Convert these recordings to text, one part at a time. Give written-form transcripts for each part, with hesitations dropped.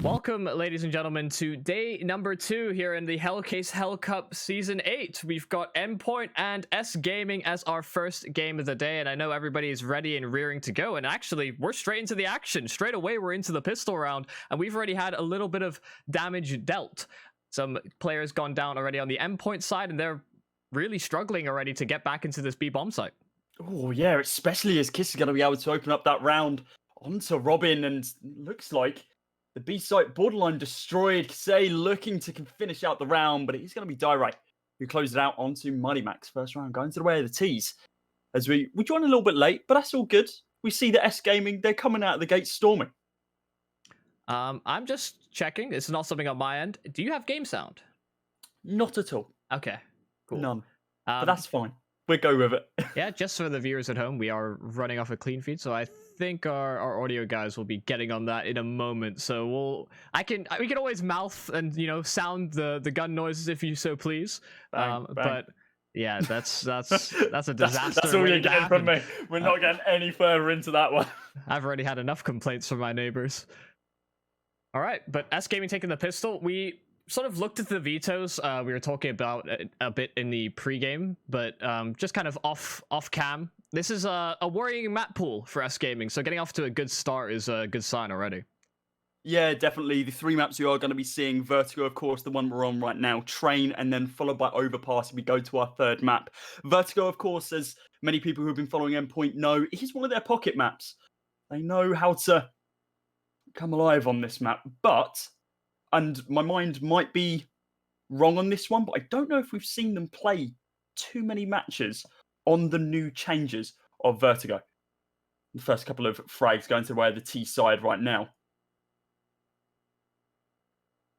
Welcome, ladies and gentlemen, to day number 2 here in the Hellcase Hell Cup Season 8. We've got Endpoint and S-Gaming as our first game of the day, and I know everybody is ready and rearing to go, and actually, we're straight into the action. Straight away, we're into the pistol round, and we've already had a little bit of damage dealt. Some players gone down already on the Endpoint side, and they're really struggling already to get back into this B-bomb site. Oh, yeah, especially as Kiss is going to be able to open up that round onto robiin, and looks like the B site borderline destroyed. Say looking to finish out the round, but he's going to be Direct who closed it out onto MiGHTYMAX. First round going to the way of the T's. As we joined a little bit late, but that's all good. We see the S-Gaming, they're coming out of the gate storming. I'm just checking. This is not something on my end. Do you have game sound? Not at all. Okay, cool. None. But that's fine. We'll go with it. Yeah, just for the viewers at home, we are running off a clean feed, so I think our audio guys will be getting on that in a moment. So we can always mouth and sound the gun noises if you so please. Bang, bang. But yeah, that's a disaster. That's all you're getting from me. We're not getting any further into that one. I've already had enough complaints from my neighbors. All right, but S-Gaming taking the pistol. We sort of looked at the vetoes. We were talking about a bit in the pregame, but just kind of off cam. This is a worrying map pool for S-Gaming, so getting off to a good start is a good sign already. Yeah, definitely. The 3 maps you are going to be seeing, Vertigo, of course, the one we're on right now, Train, and then followed by Overpass. We go to our 3rd map. Vertigo, of course, as many people who have been following Endpoint know, is one of their pocket maps. They know how to come alive on this map, and my mind might be wrong on this one, but I don't know if we've seen them play too many matches on the new changes of Vertigo. The first couple of frags going to the way of the T side right now.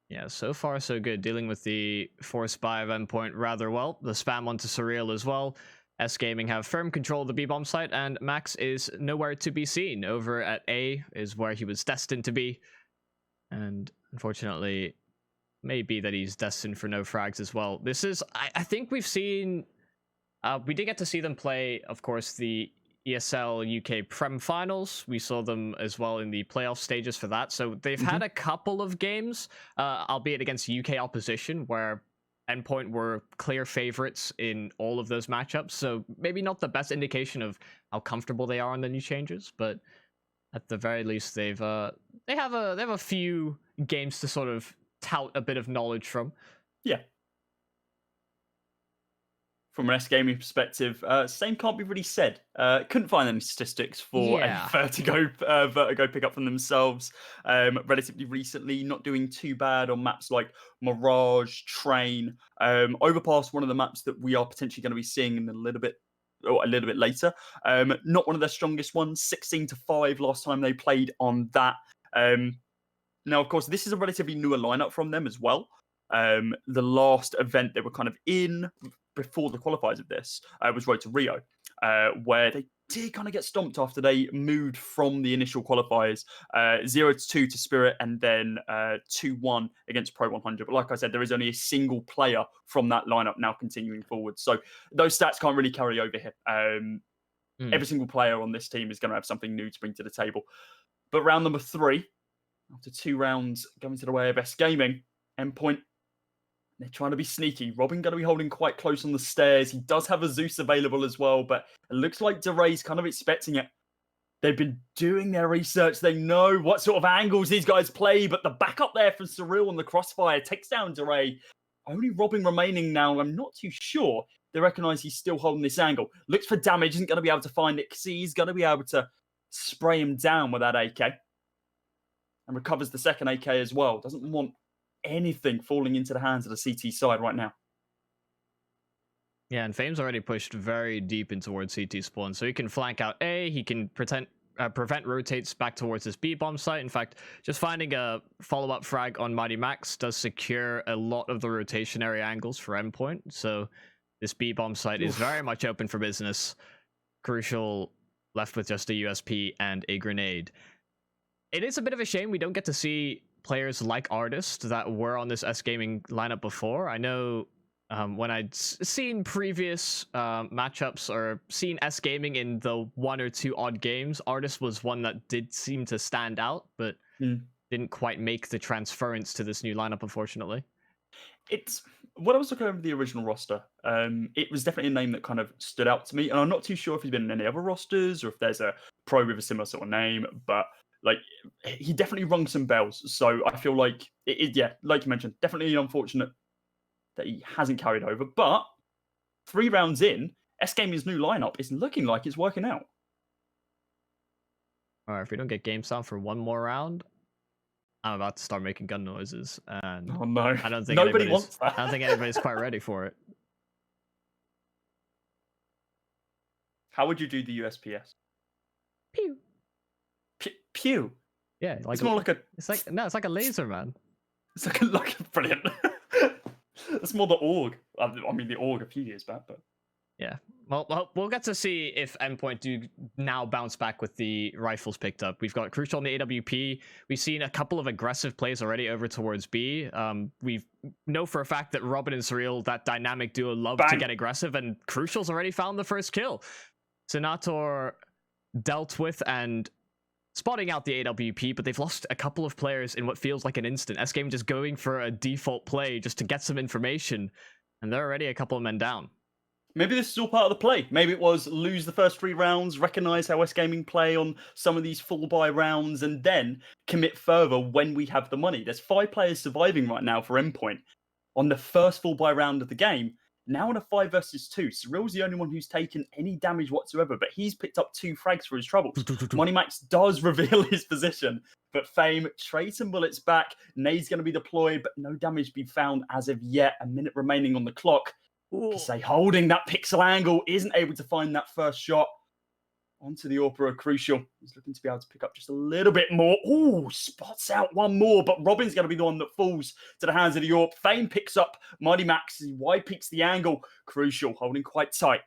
Yeah, so far so good. Dealing with the force buy of Endpoint rather well. The spam onto Surreal as well. S-Gaming have firm control of the B-bomb site, and Max is nowhere to be seen. Over at A is where he was destined to be. And unfortunately, maybe that he's destined for no frags as well. This is, I think we've seen, we did get to see them play, of course, the ESL UK Prem Finals. We saw them as well in the playoff stages for that. So they've had a couple of games, albeit against UK opposition, where Endpoint were clear favorites in all of those matchups. So maybe not the best indication of how comfortable they are on the new changes, but at the very least, they have a few games to sort of tout a bit of knowledge from. Yeah. From an S-Gaming perspective, same can't be really said. Couldn't find any statistics for a Vertigo pickup from themselves relatively recently. Not doing too bad on maps like Mirage, Train, Overpass, one of the maps that we are potentially going to be seeing in a little bit later. Not one of their strongest ones. 16-5 last time they played on that. Now, of course, this is a relatively newer lineup from them as well. The last event they were kind of in before the qualifiers of this was Road to Rio, where they did kind of get stomped after they moved from the initial qualifiers 0-2 to Spirit, and then 2-1 against Pro 100. But like I said, there is only a single player from that lineup now continuing forward. So those stats can't really carry over here. Every single player on this team is going to have something new to bring to the table. But round number 3, after 2 rounds going to the way of S-Gaming, Endpoint, they're trying to be sneaky. robiin going to be holding quite close on the stairs. He does have a Zeus available as well, but it looks like DeRay's kind of expecting it. They've been doing their research. They know what sort of angles these guys play, but the backup there from Surreal on the crossfire takes down DeRay. Only robiin remaining now. I'm not too sure. They recognize he's still holding this angle. Looks for damage. Isn't going to be able to find it because he's going to be able to spray him down with that AK. And recovers the second AK as well. Doesn't want anything falling into the hands of the CT side right now. Yeah, and Fame's already pushed very deep in towards CT spawn, so he can flank out A, he can prevent rotates back towards this B-bomb site. In fact, just finding a follow-up frag on MiGHTYMAX does secure a lot of the rotationary angles for Endpoint, so this B-bomb site is very much open for business. Crucial, left with just a USP and a grenade. It is a bit of a shame we don't get to see players like Artist that were on this S-Gaming lineup before. I know when I'd seen previous matchups or seen S-Gaming in the 1 or 2 odd games, Artist was one that did seem to stand out, but didn't quite make the transference to this new lineup, unfortunately. It's when I was looking over the original roster, it was definitely a name that kind of stood out to me, and I'm not too sure if he's been in any other rosters or if there's a pro with a similar sort of name, but like he definitely rung some bells. So I feel like yeah, like you mentioned, definitely unfortunate that he hasn't carried over. But 3 rounds in, S-Gaming's new lineup is looking like it's working out. All right, if we don't get game sound for one more round, I'm about to start making gun noises, and Oh no, I don't think nobody wants that. I don't think anybody's quite ready for it. How would you do the USPS? Pew. Pew. Yeah, like It's more like a. It's like a laser, man. It's like a brilliant. It's more the org. I mean, the org a few years back, but yeah. Well, we'll get to see if Endpoint do now bounce back with the rifles picked up. We've got Crucial on the AWP. We've seen a couple of aggressive plays already over towards B. We know for a fact that robiin and Surreal, that dynamic duo, love to get aggressive, and Crucial's already found the first kill. Senator dealt with and spotting out the AWP, but they've lost a couple of players in what feels like an instant. S-Gaming just going for a default play just to get some information, and they're already a couple of men down. Maybe this is all part of the play. Maybe it was lose the first 3 rounds, recognize how S-Gaming play on some of these full buy rounds, and then commit further when we have the money. There's 5 players surviving right now for Endpoint on the first full buy round of the game. Now in a 5 versus 2, Surreal's the only one who's taken any damage whatsoever, but he's picked up 2 frags for his troubles. MiGHTYMAX does reveal his position, but Fame trades some bullets back. Nade's going to be deployed, but no damage be found as of yet. A minute remaining on the clock. Say holding that pixel angle, isn't able to find that first shot. Onto the AWP, Crucial. He's looking to be able to pick up just a little bit more. Ooh, spots out one more, but robiin's going to be the one that falls to the hands of the AWP. Fame picks up MiGHTYMAX. He wide peaks the angle. Crucial holding quite tight.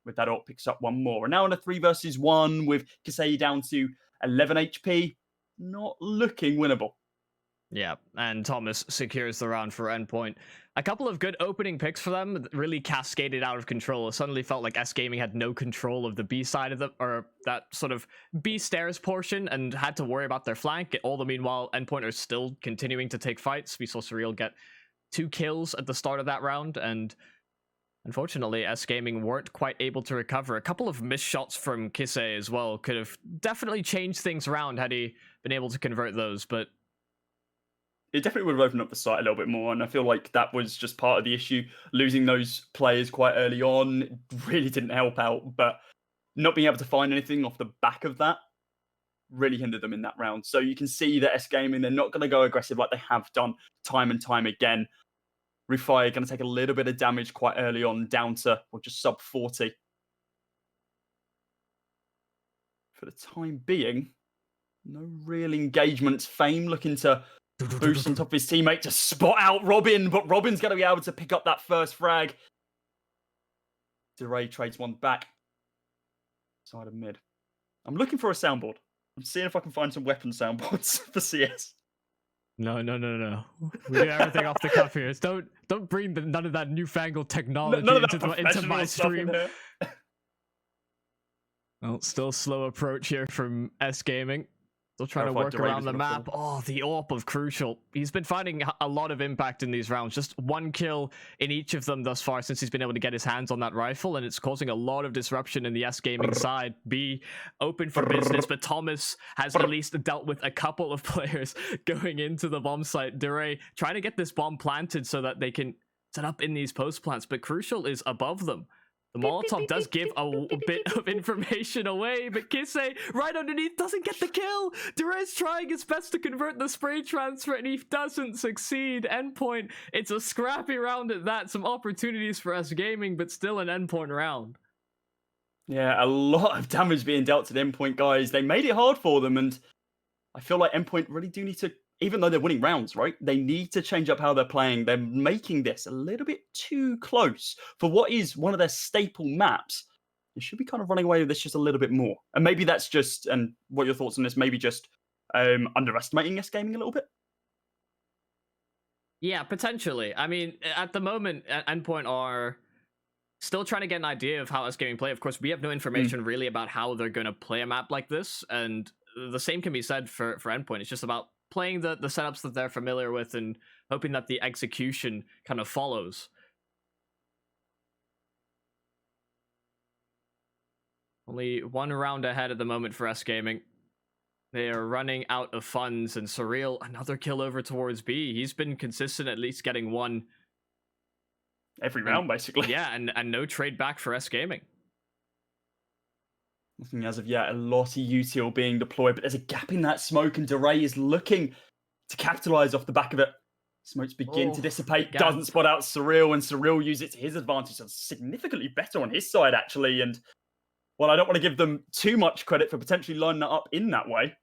With that AWP picks up one more. And now in a 3 versus 1 with Kasei down to 11 HP. Not looking winnable. Yeah, and Thomas secures the round for Endpoint. A couple of good opening picks for them really cascaded out of control. It suddenly felt like S-Gaming had no control of the B side of the, or that sort of B stairs portion, and had to worry about their flank. All the meanwhile, Endpoint are still continuing to take fights. We saw Surreal get 2 kills at the start of that round, and unfortunately, S-Gaming weren't quite able to recover. A couple of missed shots from Kisei as well could have definitely changed things around had he been able to convert those, but it definitely would have opened up the site a little bit more, and I feel like that was just part of the issue. Losing those players quite early on really didn't help out, but not being able to find anything off the back of that really hindered them in that round. So you can see that S-Gaming, they're not going to go aggressive like they have done time and time again. Refire going to take a little bit of damage quite early on, down to just sub 40. For the time being, no real engagements. Fame looking to boost on top of his teammate to spot out robiin, but robiin's going to be able to pick up that first frag. DeRay trades one back. Side of mid. I'm looking for a soundboard. I'm seeing if I can find some weapon soundboards for CS. No. We do everything off the cuff here. Don't bring none of that newfangled technology into my stream. Well, still slow approach here from S-Gaming. Still trying to work around the map. Oh, the AWP of Crucial. He's been finding a lot of impact in these rounds. Just 1 kill in each of them thus far since he's been able to get his hands on that rifle, and it's causing a lot of disruption in the S-Gaming side. B open for business, but Thomas has at least dealt with a couple of players going into the bomb site. DeRay trying to get this bomb planted so that they can set up in these post plants, but Crucial is above them. The Molotov does give a bit of information away, but Kisei right underneath doesn't get the kill. DeRay's trying his best to convert the spray transfer, and he doesn't succeed. Endpoint, it's a scrappy round at that. Some opportunities for S-Gaming, but still an Endpoint round. Yeah, a lot of damage being dealt to the Endpoint guys. They made it hard for them, and I feel like Endpoint really do need to, even though they're winning rounds, right? They need to change up how they're playing. They're making this a little bit too close for what is one of their staple maps. They should be kind of running away with this just a little bit more. And maybe that's just, and what are your thoughts on this? Maybe just underestimating S-Gaming a little bit? Yeah, potentially. I mean, at the moment, Endpoint are still trying to get an idea of how S-Gaming play. Of course, we have no information really about how they're going to play a map like this. And the same can be said for Endpoint. It's just about playing the setups that they're familiar with and hoping that the execution kind of follows. Only one round ahead at the moment for S-Gaming. They are running out of funds, and Surreal, another kill over towards B. He's been consistent, at least getting one. Every round, basically. Yeah, and no trade back for S-Gaming. Nothing as of yet. A lot of util being deployed, but there's a gap in that smoke, and DeRay is looking to capitalize off the back of it. Smokes begin to dissipate, doesn't spot out Surreal, and Surreal uses it to his advantage. So significantly better on his side, actually. And while I don't want to give them too much credit for potentially lining that up in that way,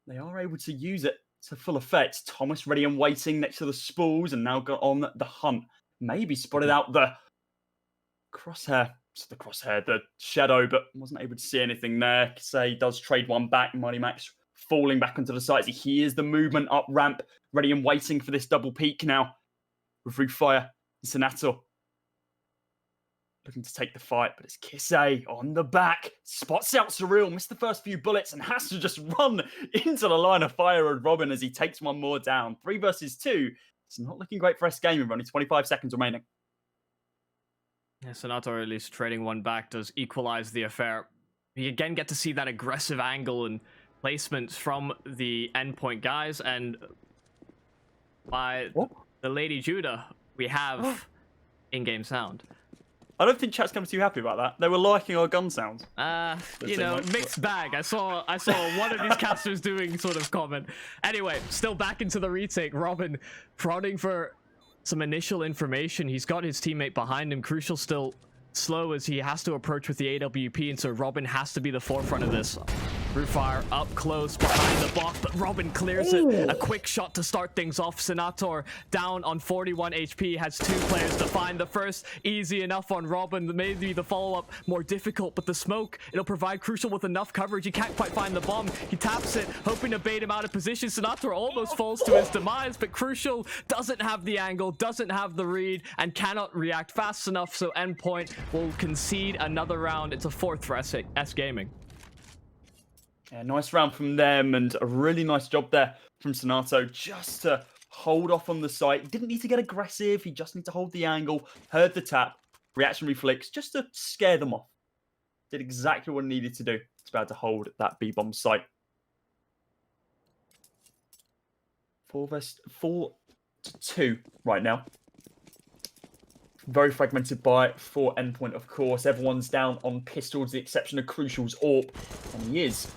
they are able to use it to full effect. Thomas ready and waiting next to the spools, and now got on the hunt. Maybe spotted out the crosshair. The shadow, but wasn't able to see anything there. Say does trade one back. MiGHTYMAX falling back onto the side. He hears the movement up ramp, ready and waiting for this double peak now. With Rufire and Senator looking to take the fight, but it's Kisse on the back. Spots out Surreal, missed the first few bullets, and has to just run into the line of fire of robiin as he takes one more down. 3 versus 2. It's not looking great for S-Gaming. Only 25 seconds remaining. Yeah, Senator at least trading one back does equalize the affair. We again get to see that aggressive angle and placements from the Endpoint guys, and by the Lady Judah, we have in-game sound. I don't think chat's going to be too happy about that. They were liking our gun sounds. You know, mixed bag. I saw one of these casters doing sort of comment. Anyway, still back into the retake. robiin prodding for some initial information. He's got his teammate behind him. Crucial still slow as he has to approach with the AWP, and so robiin has to be the forefront of this. Rufire up close behind the box, but robiin clears it. A quick shot to start things off. Senator down on 41 HP, has 2 players to find. The first easy enough on robiin, maybe the follow-up more difficult, but the smoke, it'll provide Crucial with enough coverage. He can't quite find the bomb. He taps it, hoping to bait him out of position. Senator almost falls to his demise, but Crucial doesn't have the angle, doesn't have the read, and cannot react fast enough, so Endpoint will concede another round. It's a 4th for S-Gaming. Yeah, nice round from them, and a really nice job there from Senato just to hold off on the site. He didn't need to get aggressive. He just needed to hold the angle, heard the tap, reactionary flicks, just to scare them off. Did exactly what he needed to do. It's about to hold that B-bomb site. 4-2 right now. Very fragmented by 4 Endpoint, of course. Everyone's down on pistols, the exception of Crucial's AWP. And he is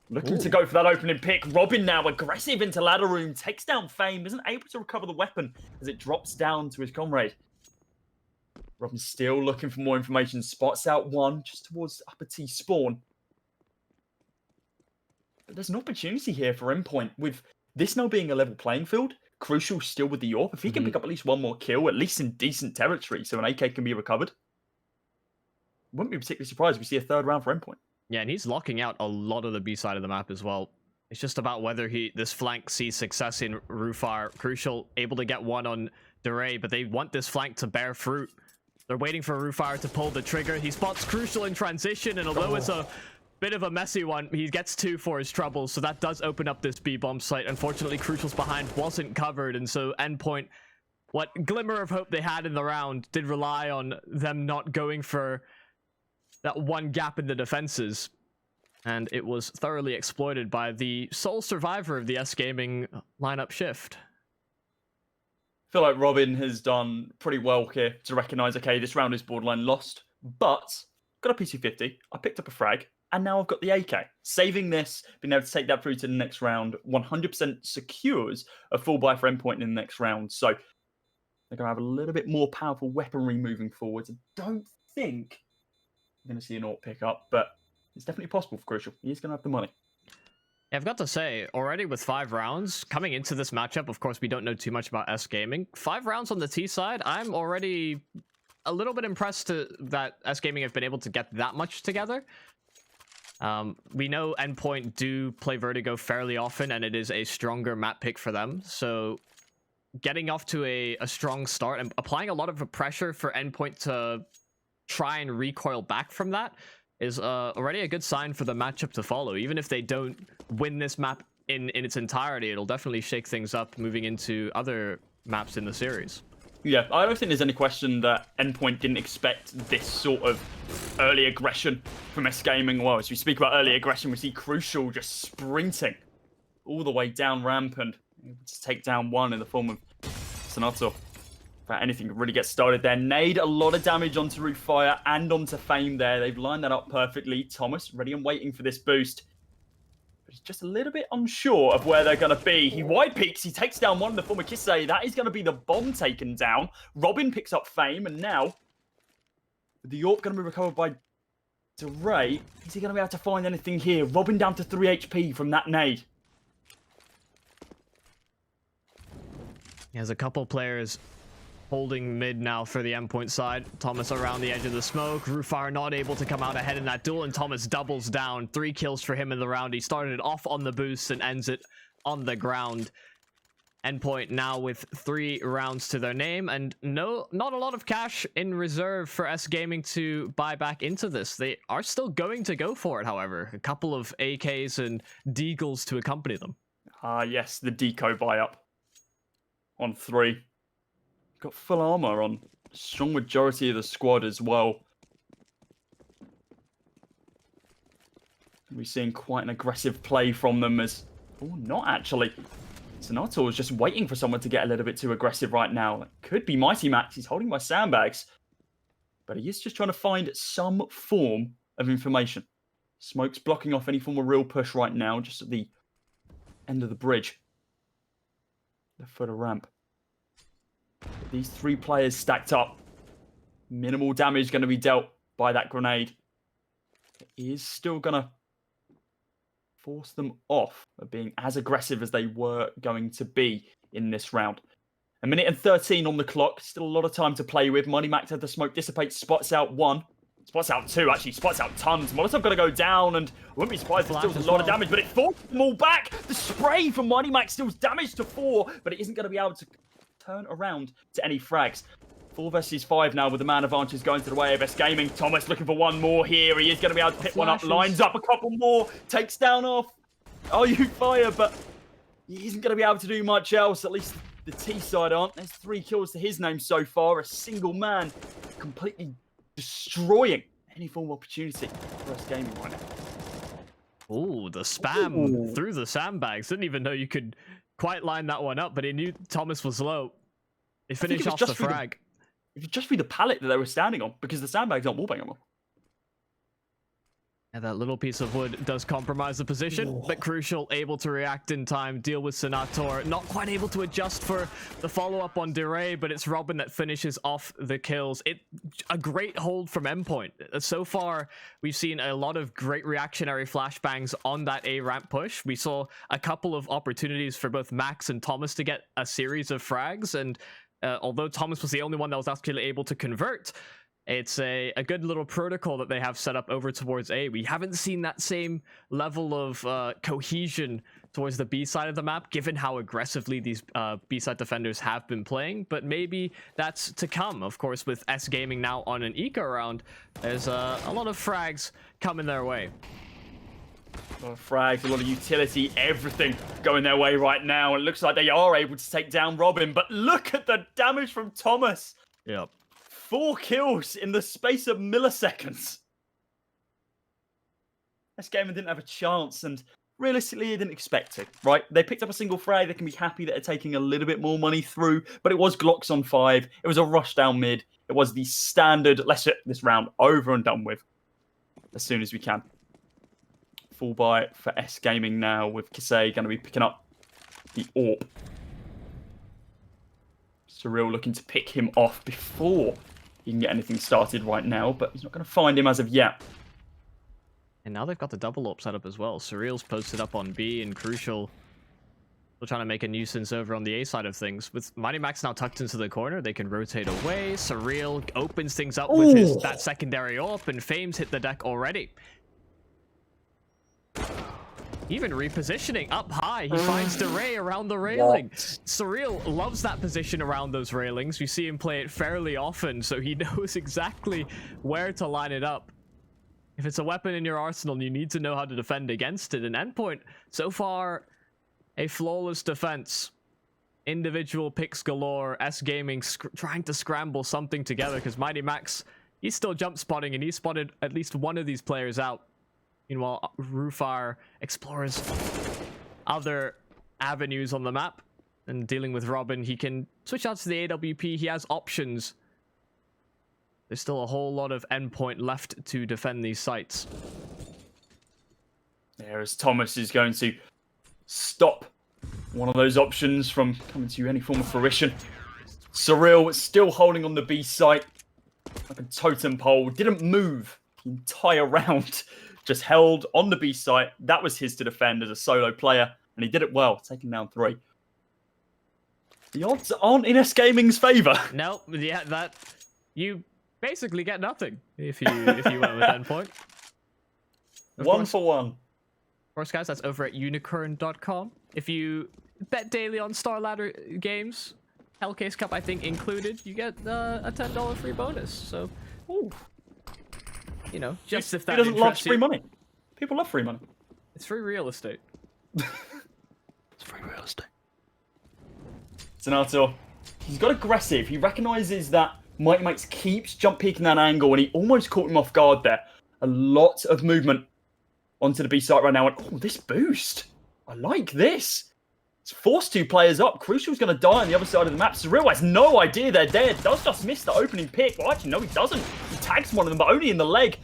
looking to go for that opening pick. robiin now aggressive into ladder room, takes down Fame, isn't able to recover the weapon as it drops down to his comrade. robiin still looking for more information, spots out one just towards upper T spawn. But there's an opportunity here for Endpoint with this now being a level playing field. Crucial still with the AWP. If he can pick up at least one more kill, at least in decent territory, so an AK can be recovered, wouldn't be particularly surprised if we see a 3rd round for Endpoint. Yeah, and he's locking out a lot of the B side of the map as well. It's just about whether this flank sees success in Rufire. Crucial able to get one on DeRay, but they want this flank to bear fruit. They're waiting for Rufire to pull the trigger. He spots Crucial in transition, and although it's a bit of a messy one, he gets 2 for his trouble, so that does open up this B-bomb site. Unfortunately, Crucial's behind wasn't covered, and so Endpoint, what glimmer of hope they had in the round, did rely on them not going for that one gap in the defenses, and it was thoroughly exploited by the sole survivor of the S-Gaming lineup shift. I feel like robiin has done pretty well here to recognize, okay, this round is borderline lost, but got a P250, I picked up a frag, and now I've got the AK. Saving this, being able to take that through to the next round, 100% secures a full buy for Endpoint in the next round. So they're going to have a little bit more powerful weaponry moving forwards. I don't think we're going to see an AWP pick up, but it's definitely possible for Crucial. He is going to have the money. Yeah, I've got to say, already with 5 rounds, coming into this matchup, of course, we don't know too much about S-Gaming. 5 rounds on the T side, I'm already a little bit impressed that S-Gaming have been able to get that much together. We know Endpoint do play Vertigo fairly often, and it is a stronger map pick for them. So getting off to a strong start and applying a lot of pressure for Endpoint to try and recoil back from that is already a good sign for the matchup to follow. Even if they don't win this map in its entirety, it'll definitely shake things up moving into other maps in the series. Yeah, I don't think there's any question that Endpoint didn't expect this sort of early aggression from S-Gaming. Well, as we speak about early aggression, we see Crucial just sprinting all the way down ramp and able to take down one in the form of Sonato. If anything could really get started there. Nade a lot of damage onto Roofire and onto Fame there. They've lined that up perfectly. Thomas ready and waiting for this boost. But he's just a little bit unsure of where they're going to be. He wide peeks. He takes down one in the form of Kisei. That is going to be the bomb taken down. robiin picks up Fame. And now, the AWP going to be recovered by DeRay. Is he going to be able to find anything here? robiin down to 3 HP from that nade. There's a couple players holding mid now for the Endpoint side. Thomas around the edge of the smoke. Roofire not able to come out ahead in that duel, and Thomas doubles down. 3 kills for him in the round. He started off on the boost and ends it on the ground. Endpoint now with 3 rounds to their name, and not a lot of cash in reserve for S-Gaming to buy back into this. They are still going to go for it, however. A couple of AKs and Deagles to accompany them. Yes, the deco buy-up on 3. Got full armor on a strong majority of the squad as well. We're seeing quite an aggressive play from them as... Oh, not actually. Sonato is just waiting for someone to get a little bit too aggressive right now. It could be MiGHTYMAX. He's holding by sandbags. But he is just trying to find some form of information. Smoke's blocking off any form of real push right now, just at the end of the bridge. The foot of ramp. These 3 players stacked up. Minimal damage going to be dealt by that grenade. It is still going to force them off of being as aggressive as they were going to be in this round. 1:13 on the clock. Still a lot of time to play with. MiGHTYMAX had the smoke dissipate. Spots out 1. Spots out 2, actually. Spots out tons. Molotov got to go down, and I wouldn't be surprised if still a lot of damage, but it forced them all back. The spray from MiGHTYMAX deals damage to 4, but it isn't going to be able to turn around to any frags. 4 versus 5 now with the man advantage going to the way of S-Gaming. Thomas looking for one more here. He is going to be able to pick one up. Lines up a couple more. Takes down off. Oh, you fire, but he isn't going to be able to do much else. At least the T side aren't. There's 3 kills to his name so far. A single man completely destroying any form of opportunity for S-Gaming right now. Ooh, the spam through the sandbags. Didn't even know you could quite line that one up, but he knew Thomas was low. He finished off the frag. It was just through the pallet that they were standing on, because the sandbags aren't wallbang anymore. And that little piece of wood does compromise the position, but Crucial able to react in time, deal with Senator. Not quite able to adjust for the follow-up on DeRay, but it's robiin that finishes off the kills. A great hold from Endpoint. So far, we've seen a lot of great reactionary flashbangs on that A ramp push. We saw a couple of opportunities for both Max and Thomas to get a series of frags, and although Thomas was the only one that was actually able to convert, it's a good little protocol that they have set up over towards A. We haven't seen that same level of cohesion towards the B side of the map, given how aggressively these B side defenders have been playing, but maybe that's to come. Of course, with S-Gaming now on an eco round, there's a lot of frags coming their way. A lot of frags, a lot of utility, everything going their way right now. It looks like they are able to take down robiin, but look at the damage from Thomas. Yep. 4 kills in the space of milliseconds. S-Gaming didn't have a chance, and realistically, they didn't expect to, right? They picked up a single frag. They can be happy that they're taking a little bit more money through, but it was Glocks on 5. It was a rush down mid. It was the standard, let's get this round over and done with as soon as we can. Full buy for S-Gaming now, with Kisei going to be picking up the AWP. Surreal looking to pick him off before he can get anything started right now, but he's not going to find him as of yet. And now they've got the double AWP set up as well. Surreal's posted up on B, and Crucial still trying to make a nuisance over on the A side of things. With MiGHTYMAX now tucked into the corner, they can rotate away. Surreal opens things up with that secondary AWP, and Fame's hit the deck already. Even repositioning up high, he finds DeRay around the railing. Surreal loves that position around those railings. We see him play it fairly often, so he knows exactly where to line it up. If it's a weapon in your arsenal, you need to know how to defend against it. And Endpoint, so far, A flawless defense. Individual picks galore. S-Gaming trying to scramble something together because MiGHTYMAX, he's still jump spotting and he spotted at least one of these players out. Meanwhile, Rufar explores other avenues on the map and dealing with robiin. He can switch out to the AWP. He has options. There's still a whole lot of Endpoint left to defend these sites. There, as Thomas is going to stop one of those options from coming to any form of fruition. Surreal still holding on the B site like a totem pole. Didn't move the entire round. Just held on the B site. That was his to defend as a solo player. And he did it well, taking down 3. The odds aren't in S-Gaming's favour. Nope. Yeah, that... You basically get nothing if you went with Endpoint. One for one. Of course, guys, that's over at unicorn.com. If you bet daily on StarLadder games, Hellcase Cup, I think, included, you get a $10 free bonus. So, ooh, you know, just if that doesn't love interests free you. money? People love free money. It's free real estate. It's free real estate. Sonato, he's got aggressive. He recognises that MiGHTYMAX keeps jump peeking that angle, and he almost caught him off guard there. A lot of movement onto the B site right now, and oh, this boost. I like this. It's forced 2 players up. Crucial's going to die on the other side of the map. Surreal has no idea they're dead. Does just miss the opening pick. Well, actually, no, he doesn't. He tags one of them, but only in the leg.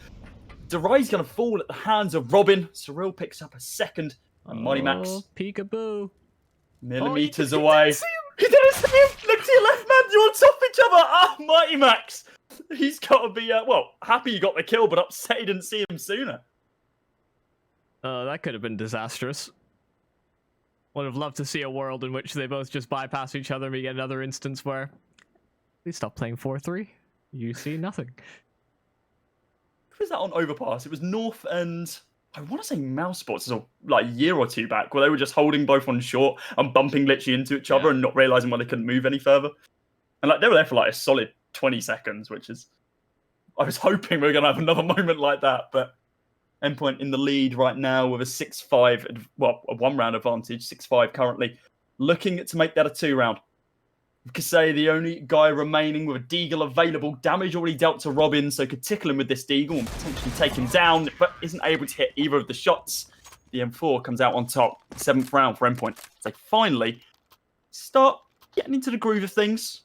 Derai's going to fall at the hands of robiin. Surreal picks up a second. And MiGHTYMAX. Peekaboo. Millimeters away. He didn't see him. Look to your left, man. You're on top of each other. Ah, MiGHTYMAX. He's got to be, well, happy he got the kill, but upset he didn't see him sooner. That could have been disastrous. Would have loved to see a world in which they both just bypass each other and we get another instance where please stop playing 4-3. You see nothing. Who was that on Overpass? It was North and I want to say Mouse Sports, like a year or 2 back, where they were just holding both on short and bumping literally into each other and not realizing why they couldn't move any further. And like they were there for like a solid 20 seconds, which is I was hoping we were gonna have another moment like that, but Endpoint in the lead right now with a 6-5, well, a 1-round advantage, 6-5 currently. Looking to make that a 2-round. We could say the only guy remaining with a deagle available. Damage already dealt to robiin, so could tickle him with this deagle and potentially take him down, but isn't able to hit either of the shots. The M4 comes out on top. 7th round for Endpoint. So finally start getting into the groove of things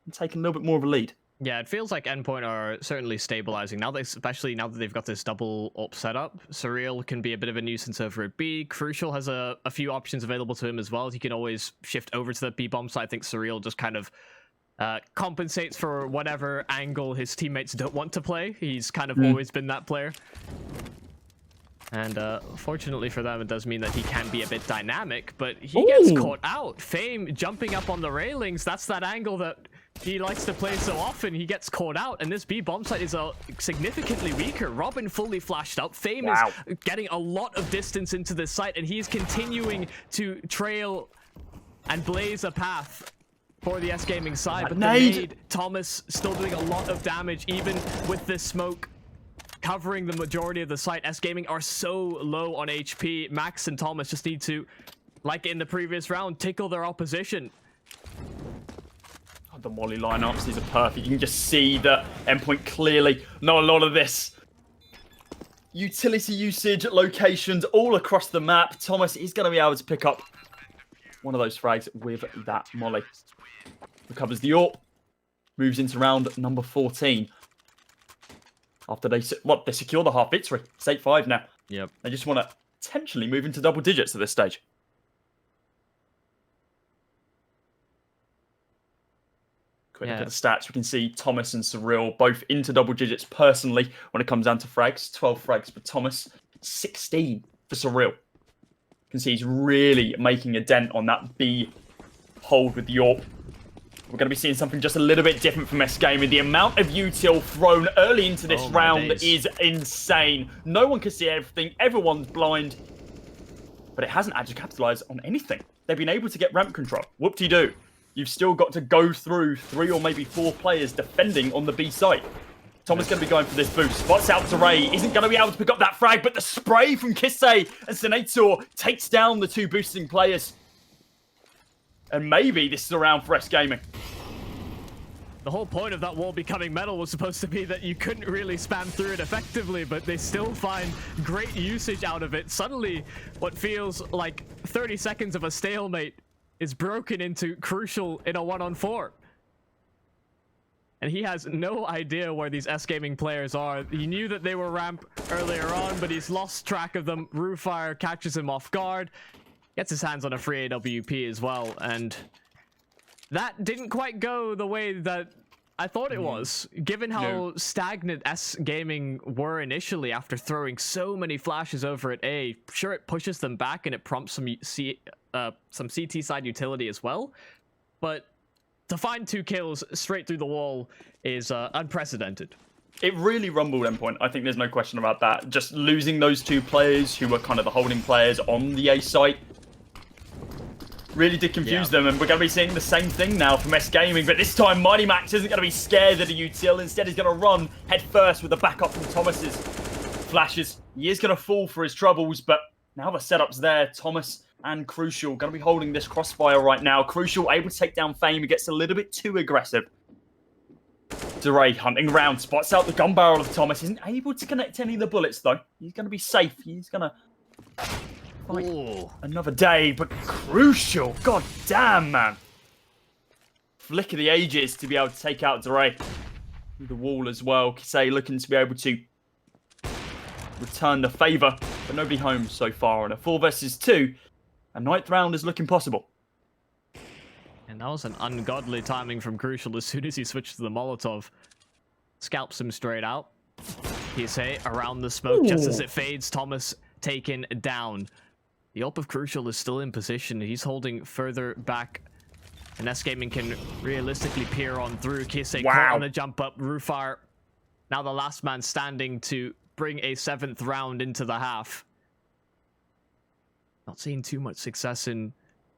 and taking a little bit more of a lead. Yeah, it feels like Endpoint are certainly stabilizing now, especially now that they've got this double up setup. Surreal can be a bit of a nuisance over at B. Crucial has a few options available to him as well. He can always shift over to the B bomb side. I think Surreal just kind of compensates for whatever angle his teammates don't want to play. He's kind of always been that player. And fortunately for them, it does mean that he can be a bit dynamic, but he gets caught out. Fame jumping up on the railings, that's that angle that he likes to play so often. He gets caught out, and this B bomb site is significantly weaker. robiin fully flashed up. Fame is getting a lot of distance into this site, and he's continuing to trail and blaze a path for the S-Gaming side. But the nade, Thomas still doing a lot of damage, even with this smoke covering the majority of the site. S-Gaming are so low on HP. Max and Thomas just need to, like in the previous round, tickle their opposition. The Molly lineups, these are perfect. You can just see that Endpoint clearly know a lot of this. Utility usage, locations all across the map. Thomas is going to be able to pick up one of those frags with that Molly. Recovers the AWP. Moves into round number 14. After they secure the half victory. It's 8-5 now. Yep. They just want to potentially move into double digits at this stage. Quick look at the stats. We can see Thomas and Surreal both into double digits personally when it comes down to frags. 12 frags for Thomas, 16 for Surreal. You can see he's really making a dent on that B hold with the AWP. We're going to be seeing something just a little bit different from S-Gaming. The amount of util thrown early into this round is insane. No one can see everything. Everyone's blind. But it hasn't actually capitalized on anything. They've been able to get ramp control. Whoop-de-doo. You've still got to go through 3 or maybe 4 players defending on the B site. Thomas going to be going for this boost. Spots out to Ray. Isn't going to be able to pick up that frag, but the spray from Kisei and Senator takes down the 2 boosting players. And maybe this is a round for S-Gaming. The whole point of that wall becoming metal was supposed to be that you couldn't really spam through it effectively, but they still find great usage out of it. Suddenly, what feels like 30 seconds of a stalemate is broken into Crucial in a 1-on-4. And he has no idea where these S-Gaming players are. He knew that they were ramp earlier on, but he's lost track of them. Roofire catches him off guard, gets his hands on a free AWP as well, and that didn't quite go the way that I thought it was, given how stagnant S-Gaming were initially after throwing so many flashes over at A. Sure, it pushes them back and it prompts some CT side utility as well, but to find 2 kills straight through the wall is unprecedented. It really rumbled Endpoint. I think there's no question about that. Just losing those 2 players who were kind of the holding players on the A site really did confuse them, and we're going to be seeing the same thing now from S-Gaming, but this time MiGHTYMAX isn't going to be scared of the util. Instead, he's going to run head first with the backup from Thomas's flashes. He is going to fall for his troubles, but now the setup's there. Thomas and Crucial going to be holding this crossfire right now. Crucial able to take down Fame. He gets a little bit too aggressive. DeRay hunting around, spots out the gun barrel of Thomas. Isn't able to connect any of the bullets, though. He's going to be safe. He's going to fight another day, but Crucial, god damn, man. Flick of the ages to be able to take out DeRay. The wall as well. Kisei looking to be able to return the favour, but nobody home so far. On a 4 versus 2, a 9th round is looking possible. And that was an ungodly timing from Crucial as soon as he switched to the Molotov. Scalps him straight out. Kisei around the smoke just as it fades. Thomas taken down. The ult of Crucial is still in position. He's holding further back. And S-Gaming can realistically peer on through. Kisei caught on the jump up. Roofire now the last man standing to bring a 7th round into the half. Not seeing too much success in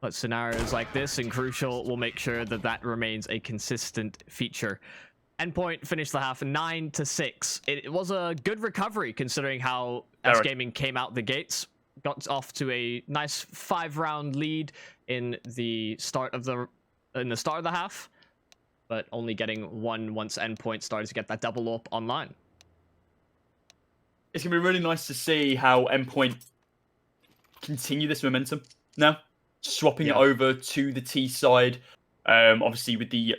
scenarios like this, and Crucial will make sure that that remains a consistent feature. Endpoint finished the half 9-6. It was a good recovery considering how S-Gaming came out the gates. Got off to a nice 5-round lead in the start of the half, but only getting 1 once Endpoint started to get that double up online. It's gonna be really nice to see how Endpoint continue this momentum now, swapping it over to the T side. Obviously with the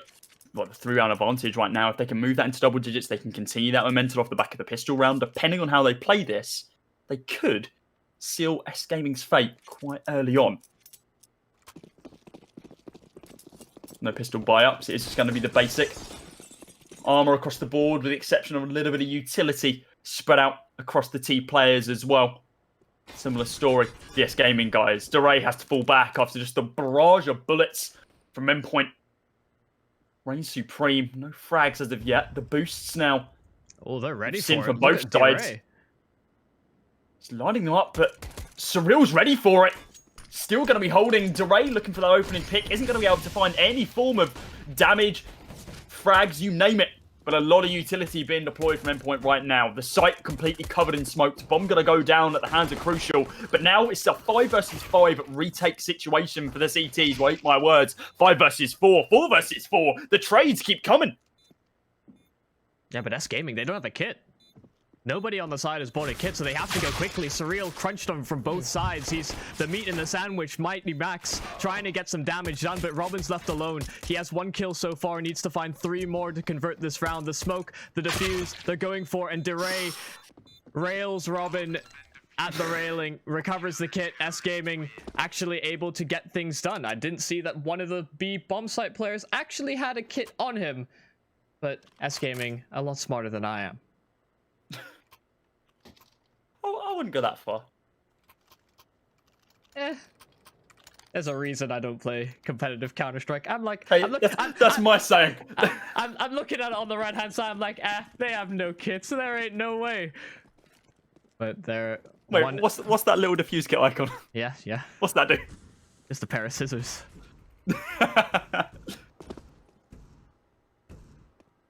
3-round advantage right now, if they can move that into double digits, they can continue that momentum off the back of the pistol round. Depending on how they play this, they could seal S-Gaming's fate quite early on. No pistol buy-ups. It's just going to be the basic armor across the board, with the exception of a little bit of utility spread out across the T players as well. Similar story. The S-Gaming guys. DeRay has to fall back after just the barrage of bullets from Endpoint. Reign supreme. No frags as of yet. The boosts now. Oh, they're ready for it. For both sides. He's lining them up, but Surreal's ready for it. Still going to be holding. DeRay looking for that opening pick. Isn't going to be able to find any form of damage, frags, you name it. But a lot of utility being deployed from Endpoint right now. The site completely covered in smoke. Bomb going to go down at the hands of Crucial. But now it's a 5 versus 5 retake situation for the CTs. Wait, my words. 5 versus 4. 4 versus 4. The trades keep coming. Yeah, but S-Gaming, they don't have a kit. Nobody on the side has bought a kit, so they have to go quickly. Surreal crunched them from both sides. He's the meat in the sandwich. MiGHTYMAX trying to get some damage done, but Robin's left alone. He has 1 kill so far, needs to find 3 more to convert this round. The smoke, the defuse, they're going for, and DeRay rails Robin at the railing, recovers the kit. S-Gaming actually able to get things done. I didn't see that one of the B bomb site players actually had a kit on him, but S-Gaming a lot smarter than I am. I wouldn't go that far. There's a reason I don't play competitive Counter-Strike. I'm like, hey, that's my saying. I'm looking at it on the right-hand side. I'm like, they have no kits, so there ain't no way. But they're wait, what's that little diffuse kit icon? Yeah. What's that do? Just a pair of scissors.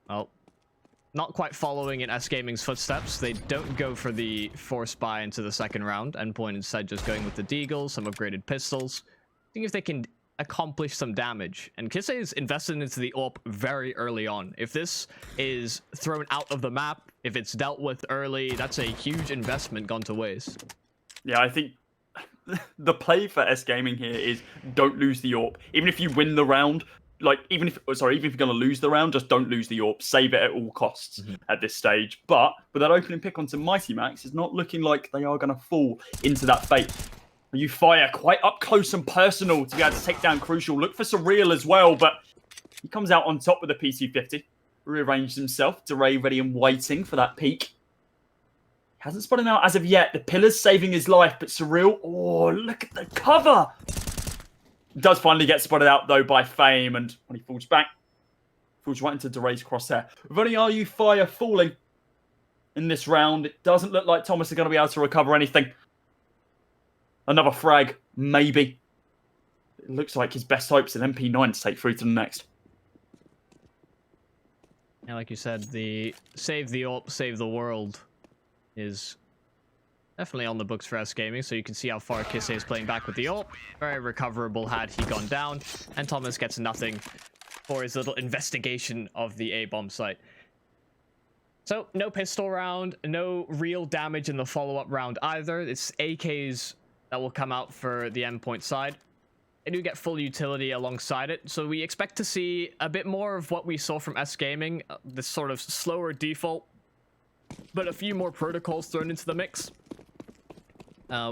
Well, not not quite following in S-Gaming's footsteps. They don't go for the force buy into the second round. Endpoint instead just going with the deagles, some upgraded pistols. Seeing if they can accomplish some damage. And Kisei is invested into the AWP very early on. If this is thrown out of the map, if it's dealt with early, that's a huge investment gone to waste. Yeah, I think the play for S-Gaming here is don't lose the AWP. Even if you win the round, like, even if you're going to lose the round, just don't lose the AWP. Save it at all costs at this stage. But with that opening pick onto MiGHTYMAX, it's not looking like they are going to fall into that fate. You fire quite up close and personal to be able to take down Crucial. Look for Surreal as well, but he comes out on top with a P250. Rearranged himself. DeRay ready and waiting for that peak. Hasn't spotted him out as of yet. The pillar's saving his life, but Surreal, oh, look at the cover. Does finally get spotted out, though, by Fame, and when he falls back, falls right into DeRay's crosshair. With only RU fire falling in this round, it doesn't look like Thomas is going to be able to recover anything. Another frag, maybe. It looks like his best hopes an MP9 to take through to the next. Yeah, like you said, the save the AWP, save the world is definitely on the books for S-Gaming, so you can see how far Kisei is playing back with the AWP. Very recoverable had he gone down, and Thomas gets nothing for his little investigation of the A-bomb site. So, no pistol round, no real damage in the follow-up round either. It's AKs that will come out for the Endpoint side. They do get full utility alongside it, so we expect to see a bit more of what we saw from S-Gaming, this sort of slower default, but a few more protocols thrown into the mix.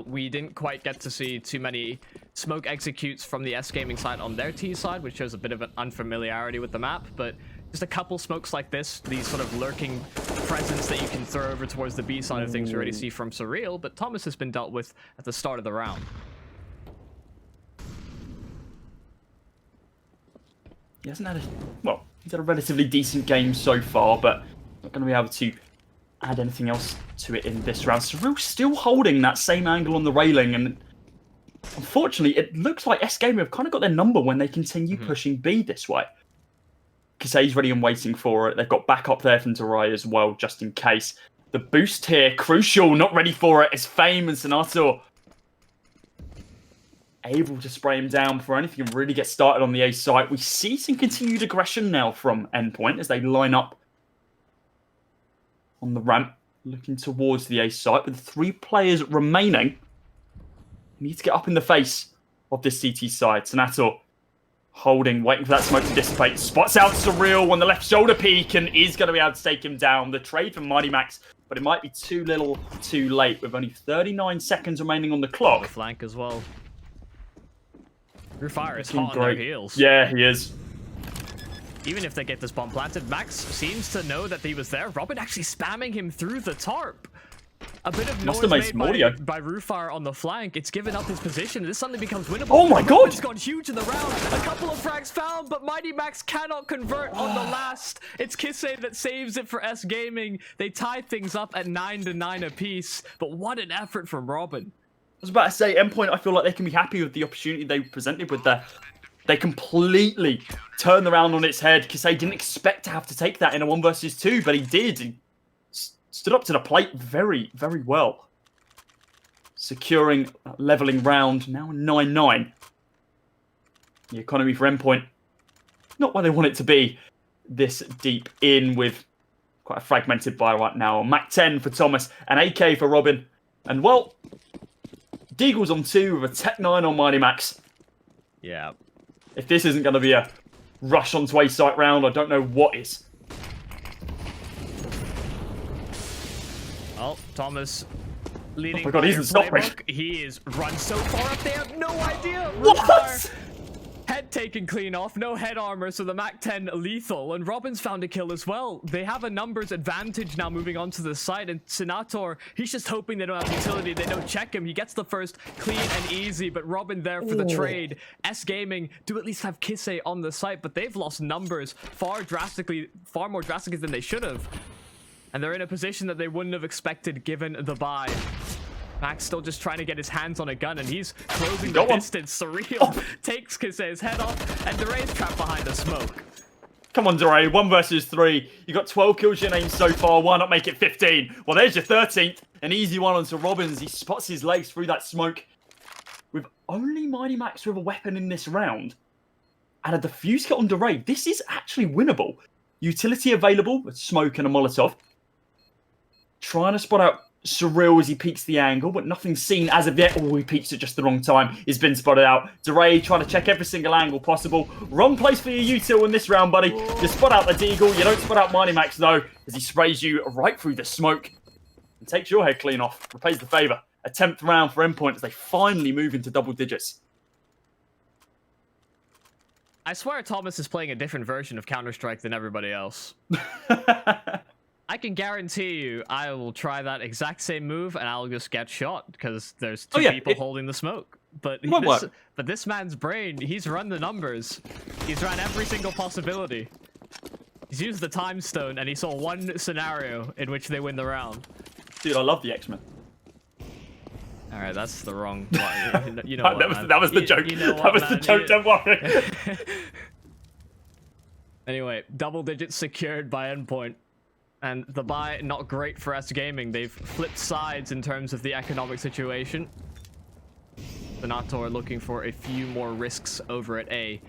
We didn't quite get to see too many smoke executes from the S-Gaming side on their T side, which shows a bit of an unfamiliarity with the map, but just a couple smokes like this, these sort of lurking presence that you can throw over towards the B side of things, we already see from Surreal, but Thomas has been dealt with at the start of the round. He hasn't had he's had a relatively decent game so far, but not going to be able to add anything else to it in this round. Surreal still holding that same angle on the railing, and unfortunately, it looks like S-Gaming have kind of got their number when they continue pushing B this way. Kisei's ready and waiting for it. They've got backup there from DeRay as well, just in case. The boost here, Crucial, not ready for it, as Fame and Senator able to spray him down before anything can really get started on the A site. We see some continued aggression now from Endpoint as they line up on the ramp, looking towards the A site. With 3 players remaining, need to get up in the face of this CT side. Senator holding, waiting for that smoke to dissipate. Spots out Surreal on the left shoulder peak and is going to be able to take him down. The trade from MiGHTYMAX, but it might be too little, too late with only 39 seconds remaining on the clock. The flank as well. Rufire is hot on their heels. Yeah, he is. Even if they get this bomb planted, Max seems to know that he was there. Robiin actually spamming him through the tarp. A bit of noise made by Rufire on the flank. It's given up his position. This suddenly becomes winnable. Oh my god! It's gone huge in the round. A couple of frags found, but MiGHTYMAX cannot convert on the last. It's Kisei that saves it for S-Gaming. They tie things up at 9-9 apiece. But what an effort from Robiin. I was about to say, Endpoint, I feel like they can be happy with the opportunity they presented with there. They completely turned around on its head because they didn't expect to have to take that in a 1 versus 2, but he did. He stood up to the plate very, very well. Securing that leveling round, now 9-9. The economy for Endpoint, not where they want it to be this deep in, with quite a fragmented buy right now. Mac 10 for Thomas, and AK for Robiin. And well, Deagle's on 2 with a Tech 9 on MiGHTYMAX. Yeah. If this isn't going to be a rush onto A site round, I don't know what is. Well, Thomas leading. Oh my god, he's in stop range. He is run so far up, they have no idea. What? Head taken clean off, no head armor, so the Mac 10 lethal, and Robin's found a kill as well. They have a numbers advantage now moving on to the site, and Senator, he's just hoping they don't have utility, they don't check him. He gets the first clean and easy, but Robin there for the trade. S-Gaming do at least have Kisei on the site, but they've lost numbers far more drastically than they should have. And they're in a position that they wouldn't have expected given the buy. Max still just trying to get his hands on a gun, and he's closing the distance. Surreal takes Kisei's head off, and DeRay's trapped behind a smoke. Come on, Dore, 1 versus 3. You got 12 kills your name so far. Why not make it 15? Well, there's your 13th. An easy one onto robiin. He spots his legs through that smoke. With only MiGHTYMAX with a weapon in this round, and a defuse kit on Dore, this is actually winnable. Utility available, a smoke and a Molotov. Trying to spot out Surreal as he peeks the angle, but nothing's seen as of yet. Oh, he peeks at just the wrong time. He's been spotted out. Dore trying to check every single angle possible. Wrong place for your util in this round, buddy. You spot out the deagle. You don't spot out MiGHTYMAX, though, as he sprays you right through the smoke and takes your head clean off. Repays the favour. A 10th round for Endpoint as they finally move into double digits. I swear Thomas is playing a different version of Counter-Strike than everybody else. I can guarantee you I will try that exact same move and I'll just get shot because there's two people holding the smoke. But this man's brain, he's run the numbers. He's run every single possibility. He's used the time stone and he saw one scenario in which they win the round. Dude, I love the X-Men. All right, that's the wrong one. You know what, that was the joke. That was the joke, don't worry. Anyway, double digits secured by Endpoint. And the buy, not great for S-Gaming. They've flipped sides in terms of the economic situation. Senator looking for a few more risks over at A.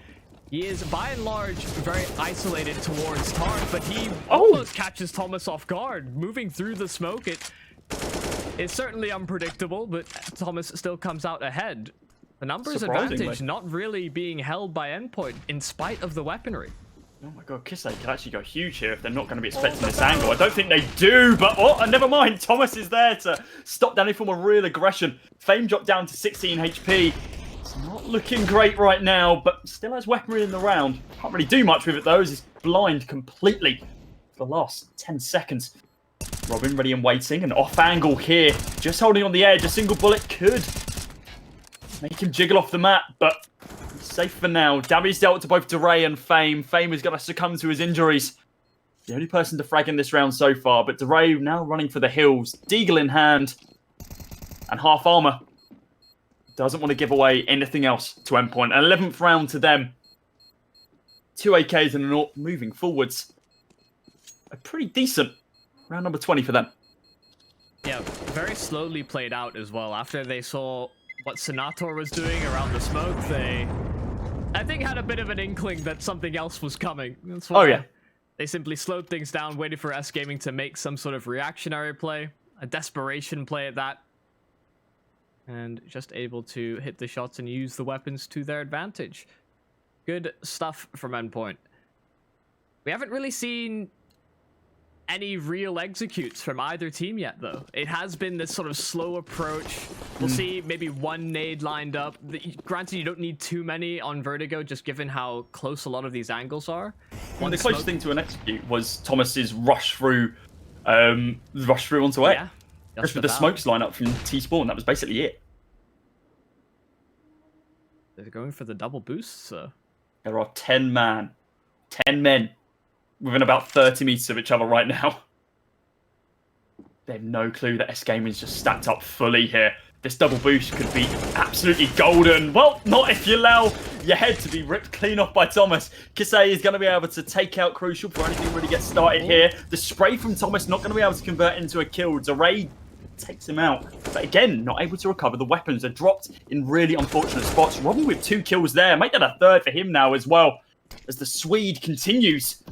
He is, by and large, very isolated towards Tarn, but he almost catches Thomas off guard. Moving through the smoke, it's certainly unpredictable, but Thomas still comes out ahead. The numbers advantage not really being held by Endpoint, in spite of the weaponry. Oh my god, Kisse could actually go huge here if they're not going to be expecting this angle. I don't think they do, but never mind. Thomas is there to stop down any form of real aggression. Fame dropped down to 16 HP. It's not looking great right now, but still has weaponry in the round. Can't really do much with it though, as he's blind completely for the last 10 seconds. robiin ready and waiting, an off angle here. Just holding on the edge, a single bullet could make him jiggle off the map, but safe for now. Damage dealt to both Dore and Fame. Fame is going to succumb to his injuries. The only person to frag in this round so far, but Dore now running for the hills. Deagle in hand. And half armor. Doesn't want to give away anything else to Endpoint. 11th round to them. 2 AKs and an AWP moving forwards. A pretty decent round number 20 for them. Yeah, very slowly played out as well. After they saw what Senator was doing around the smoke, they, I think, had a bit of an inkling that something else was coming. That's why they simply slowed things down, waited for S-Gaming to make some sort of reactionary play, a desperation play at that, and just able to hit the shots and use the weapons to their advantage. Good stuff from Endpoint. We haven't really seen any real executes from either team yet, though. It has been this sort of slow approach. We'll see maybe one nade lined up. Granted, you don't need too many on Vertigo, just given how close a lot of these angles are. The closest thing to an execute was Thomas's rush through onto A. Yeah, just with the smokes line up from T-Spawn. That was basically it. They're going for the double boost, so there are 10 men within about 30 meters of each other right now. They have no clue that S-Gaming's just stacked up fully here. This double boost could be absolutely golden. Well, not if you allow your head to be ripped clean off by Thomas. Kisse is going to be able to take out Crucial before anything really gets started here. The spray from Thomas not going to be able to convert into a kill. Dore takes him out. But again, not able to recover the weapons. They're dropped in really unfortunate spots. robiin with 2 kills there. Make that a 3rd for him now as well, as the Swede continues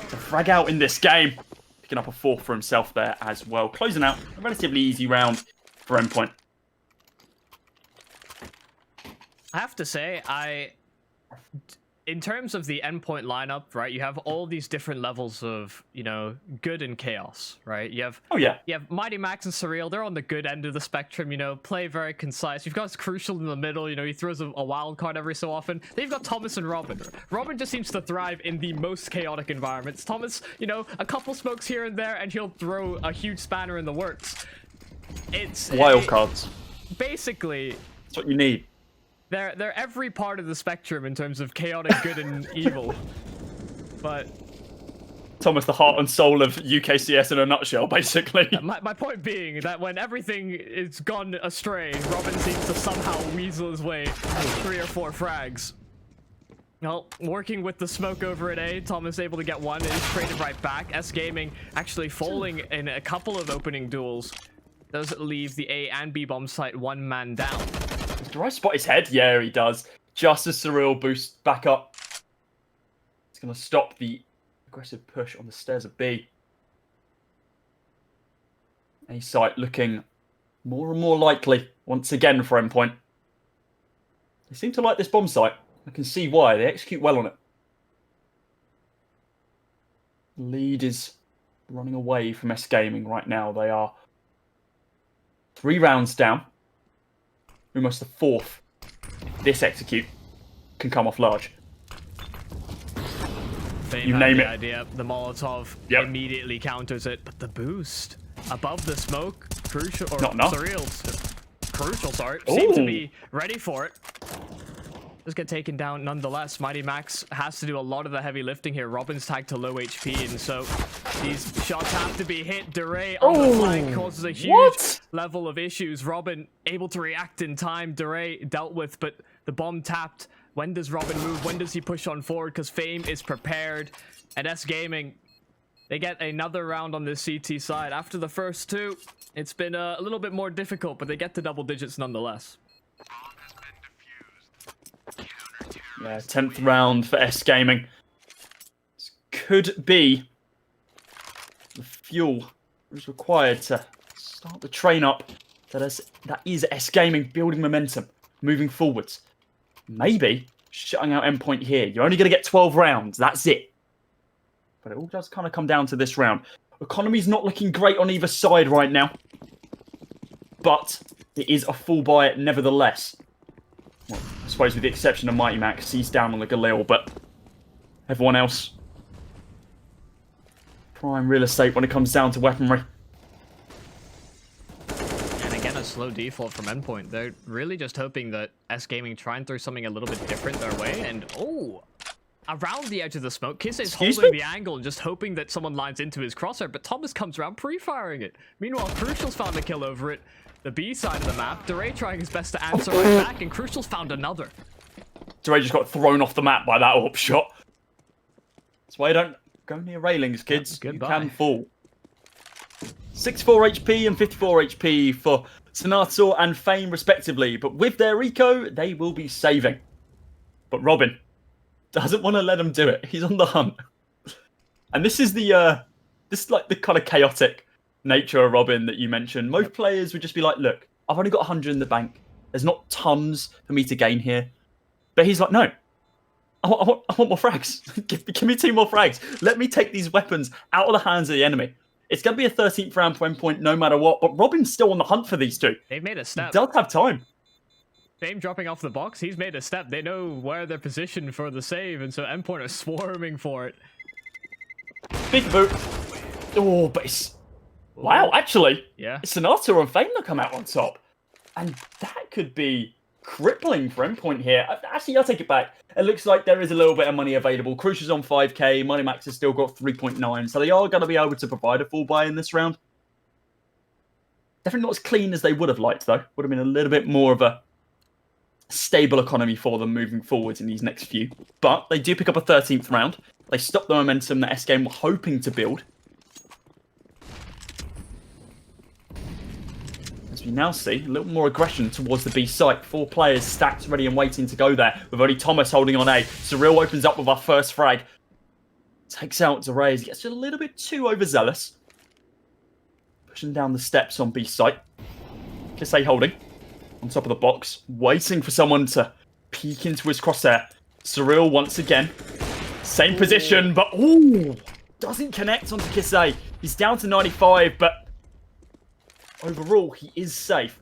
to frag out in this game. Picking up a 4th for himself there as well. Closing out a relatively easy round for Endpoint. I have to say, in terms of the Endpoint lineup, right, you have all these different levels of, you know, good and chaos, right? You have you have MiGHTYMAX and Surreal. They're on the good end of the spectrum, you know, play very concise. You've got Crucial in the middle, you know, he throws a wild card every so often. Then you've got Thomas and robiin. robiin just seems to thrive in the most chaotic environments. Thomas, you know, a couple smokes here and there, and he'll throw a huge spanner in the works. It's wild cards. Basically, that's what you need. They're every part of the spectrum in terms of chaotic good and evil. But Thomas, the heart and soul of UKCS in a nutshell, basically. My point being that when everything is gone astray, robiin seems to somehow weasel his way 3 or 4 frags. Well, working with the smoke over at A, Thomas able to get one, is traded right back. S-Gaming actually falling in a couple of opening duels. Does leave the A and B bomb site one man down. Does Duray spot his head? Yeah, he does. Just as Surreal boosts back up. It's going to stop the aggressive push on the stairs of B. A site looking more and more likely once again for Endpoint. They seem to like this bomb site. I can see why. They execute well on it. Lead is running away from S-Gaming right now. They are 3 rounds down. Almost the 4th. If this execute can come off large. You name it. Idea. The Molotov immediately counters it, but the boost above the smoke, crucial, or Surreal, crucial, sorry, seem to be ready for it. Just get taken down nonetheless. MiGHTYMAX has to do a lot of the heavy lifting here. Robin's tagged to low HP, and so these shots have to be hit. Duray on the flank causes a huge level of issues. Robin able to react in time. Duray dealt with, but the bomb tapped. When does Robin move? When does he push on forward? Because Fame is prepared. And S-Gaming, they get another round on this CT side. After the first 2, it's been a little bit more difficult, but they get to double digits nonetheless. Yeah, 10th round for S-Gaming. This could be the fuel that is required to start the train up. That is S-Gaming building momentum, moving forwards. Maybe shutting out Endpoint here. You're only going to get 12 rounds. That's it. But it all does kind of come down to this round. Economy's not looking great on either side right now. But it is a full buy nevertheless. Well, I suppose with the exception of MiGHTYMAX, he's down on the Galil, but everyone else, prime real estate when it comes down to weaponry. And again, a slow default from Endpoint. They're really just hoping that S-Gaming try and throw something a little bit different their way, and around the edge of the smoke, Kiss is holding the angle and just hoping that someone lines into his crosshair, but Thomas comes around pre-firing it. Meanwhile, Crucial's found a kill over it. The B side of the map, Duray trying his best to answer right back, and Crucial's found another. Duray just got thrown off the map by that AWP shot. That's why you don't go near railings, kids. You can fall. 64 HP and 54 HP for Senator and Fame, respectively. But with their eco, they will be saving. But Robin doesn't want to let him do it. He's on the hunt. And this is the kind of chaotic nature of Robin that you mentioned. Most players would just be like, look, I've only got 100 in the bank. There's not tons for me to gain here. But he's like, no, I want more frags. give me 2 more frags. Let me take these weapons out of the hands of the enemy. It's going to be a 13th round for Endpoint no matter what, but Robin's still on the hunt for these 2. They've made a step. He does have time. Fame dropping off the box, he's made a step. They know where they're positioned for the save, and so Endpoint are swarming for it. Big boot. Oh, but it's... Wow, actually, it's Senator and Fame that come out on top. And that could be crippling for Endpoint here. Actually, I'll take it back. It looks like there is a little bit of money available. Crucial's on 5k, MiGHTYMAX has still got 3.9, so they are going to be able to provide a full buy in this round. Definitely not as clean as they would have liked, though. Would have been a little bit more of a stable economy for them moving forwards in these next few. But they do pick up a 13th round. They stop the momentum that S-Game were hoping to build. As we now see, a little more aggression towards the B site. 4 players stacked, ready and waiting to go there, with only Thomas holding on A. Surreal opens up with our first frag. Takes out Duray. He gets a little bit too overzealous. Pushing down the steps on B site. Kiss A holding on top of the box, waiting for someone to peek into his crosshair. Surreal once again. Same position, but doesn't connect onto Kiss A. He's down to 95, but overall, he is safe.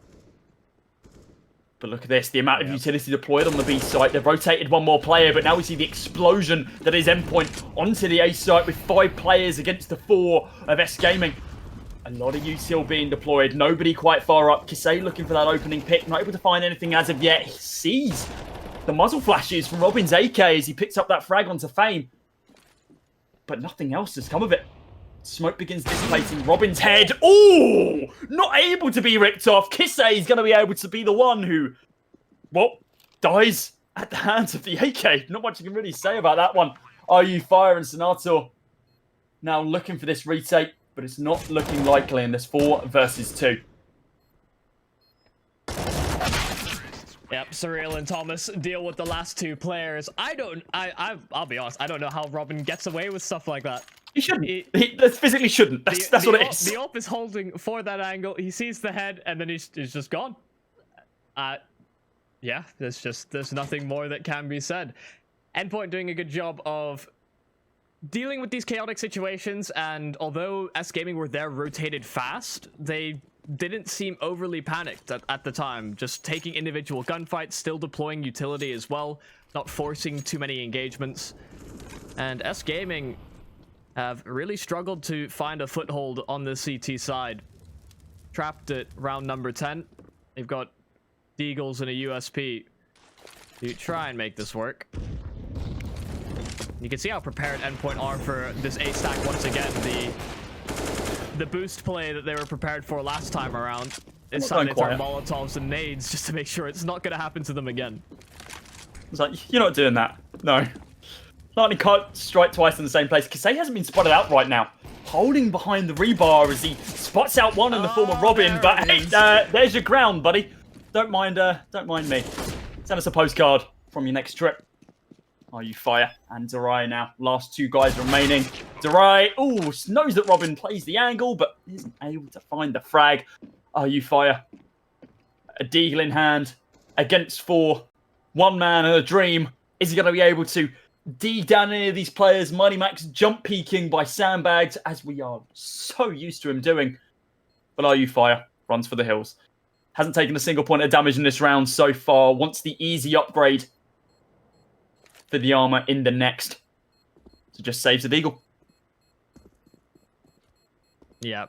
But look at this, the amount of utility deployed on the B site. They've rotated 1 more player, but now we see the explosion that is Endpoint onto the A site with 5 players against the 4 of S-Gaming. A lot of util being deployed. Nobody quite far up. Kiss A looking for that opening pick. Not able to find anything as of yet. He sees the muzzle flashes from Robin's AK as he picks up that frag onto Fame. But nothing else has come of it. Smoke begins dissipating Robin's head. Oh, not able to be ripped off. Kiss A is going to be able to be the one who, well, dies at the hands of the AK. Not much you can really say about that one. Are you Fire and Senator now looking for this retake, but it's not looking likely in this 4 versus 2. Yep, Surreal and Thomas deal with the last 2 players. I'll be honest, I don't know how robiin gets away with stuff like that. He shouldn't. He physically shouldn't. That's what it is. The op is holding for that angle. He sees the head, and then he's just gone. Yeah, there's nothing more that can be said. Endpoint doing a good job of dealing with these chaotic situations, and although S-Gaming were there rotated fast, they didn't seem overly panicked at the time. Just taking individual gunfights, still deploying utility as well, not forcing too many engagements. And S-Gaming have really struggled to find a foothold on the CT side. Trapped at round number 10. They've got Deagles and a USP to try and make this work. You can see how prepared Endpoint are for this A stack once again. The boost play that they were prepared for last time around is starting to Molotovs and nades just to make sure it's not going to happen to them again. It's like, you're not doing that. No. Lightning can't strike twice in the same place. Kasei hasn't been spotted out right now. Holding behind the rebar as he spots out one in the form of robiin. But hey, there's your ground, buddy. Don't mind me. Send us a postcard from your next trip. Are you Fire and Durai now? Last 2 guys remaining. Durai, knows that robiin plays the angle, but isn't able to find the frag. Are you Fire? A deagle in hand against 4. 1 man and a dream. Is he going to be able to dig down any of these players? MiGHTYMAX jump peeking by sandbags, as we are so used to him doing. But Are you Fire? Runs for the hills. Hasn't taken a single point of damage in this round so far. Wants the easy upgrade for the armor in the next. So just saves the deagle. Yeah.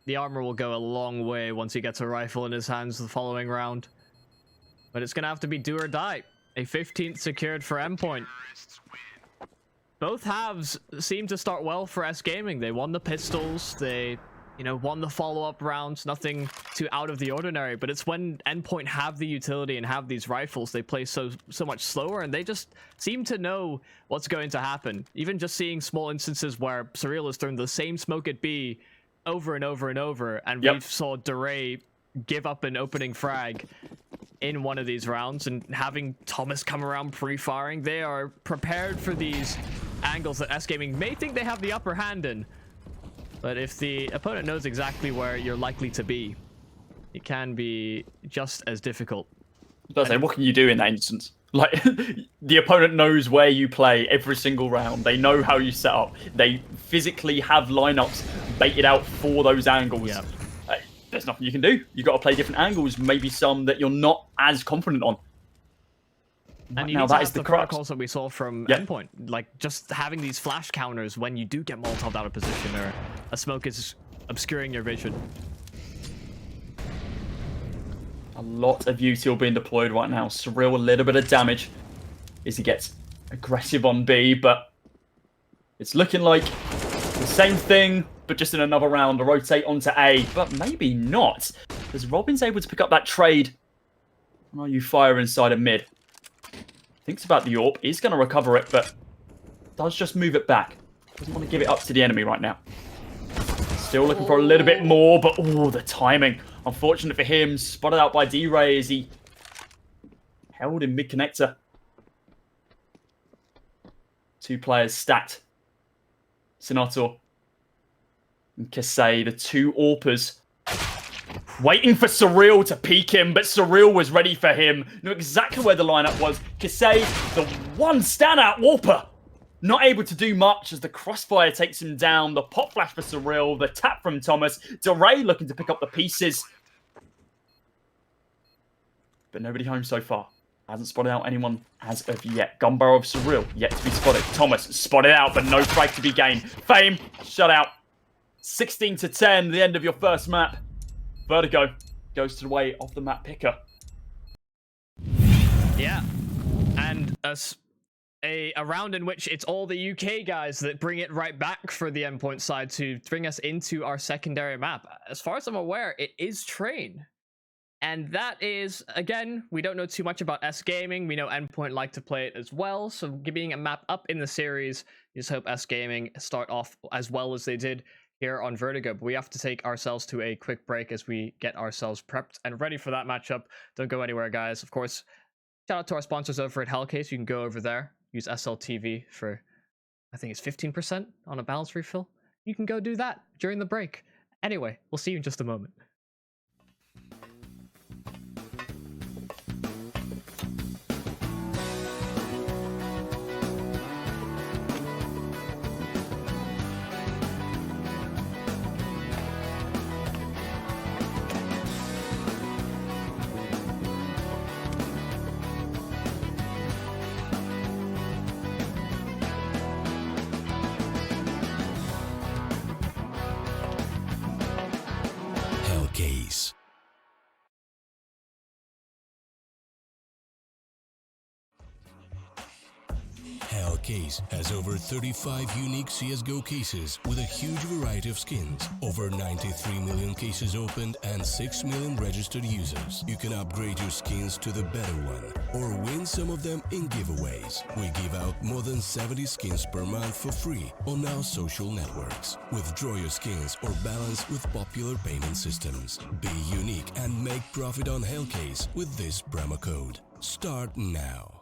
The armor will go a long way once he gets a rifle in his hands the following round. But it's going to have to be do or die. A 15th secured for Endpoint. Both halves seem to start well for S-Gaming. They won the pistols. They, won the follow-up rounds. Nothing too out of the ordinary. But it's when Endpoint have the utility and have these rifles, they play so much slower, and they just seem to know what's going to happen. Even just seeing small instances where Surreal has thrown the same smoke at B over and over and over, and we saw Durai give up an opening frag in one of these rounds, and having Thomas come around pre-firing, they are prepared for these angles that S-Gaming may think they have the upper hand in. But if the opponent knows exactly where you're likely to be, it can be just as difficult. What can you do in that instance? Like, the opponent knows where you play every single round. They know how you set up. They physically have lineups baited out for those angles. Yeah. There's nothing you can do. You've got to play different angles, maybe some that you're not as confident on. And you need to have the protocols that we saw from Endpoint. Like, just having these flash counters when you do get Molotov out of position, or a smoke is obscuring your vision. A lot of util being deployed right now. Surreal a little bit of damage as he gets aggressive on B, but it's looking like the same thing, but just in another round to rotate onto A, but maybe not, as robiin's able to pick up that trade. Are you Fire inside of mid? Thinks about the AWP, is going to recover it, but does just move it back. Doesn't want to give it up to the enemy right now. Still looking for a little bit more, but the timing. Unfortunate for him, spotted out by D-Ray as he held in mid-connector. 2 players stacked. Senator and Kasei, the 2 AWPers, waiting for Surreal to peek him, but Surreal was ready for him. Knew exactly where the lineup was. Kasei, the one standout AWPer, not able to do much as the crossfire takes him down. The pop flash for Surreal, the tap from Thomas. Durai looking to pick up the pieces. But nobody home so far. Hasn't spotted out anyone as of yet. Gun barrel of Surreal, yet to be spotted. Thomas spotted out, but no frag to be gained. Fame, shut out. 16-10, the end of your first map. Vertigo goes to the way of the map picker. Yeah, and a round in which it's all the UK guys that bring it right back for the Endpoint side to bring us into our secondary map. As far as I'm aware, it is Train And that is, again, we don't know too much about S-Gaming. We know Endpoint like to play it as well. So being a map up in the series, you just hope S-Gaming start off as well as they did here on Vertigo. But we have to take ourselves to a quick break as we get ourselves prepped and ready for that matchup. Don't go anywhere, guys. Of course, shout out to our sponsors over at Hellcase. You can go over there, use SLTV for, I think it's 15% on a balance refill. You can go do that during the break. Anyway, we'll see you in just a moment. Hellcase. Hellcase has over 35 unique CSGO cases with a huge variety of skins, over 93 million cases opened and 6 million registered users. You can upgrade your skins to the better one or win some of them in giveaways. We give out more than 70 skins per month for free on our social networks. Withdraw your skins or balance with popular payment systems. Be unique and make profit on Hellcase with this promo code. Start now.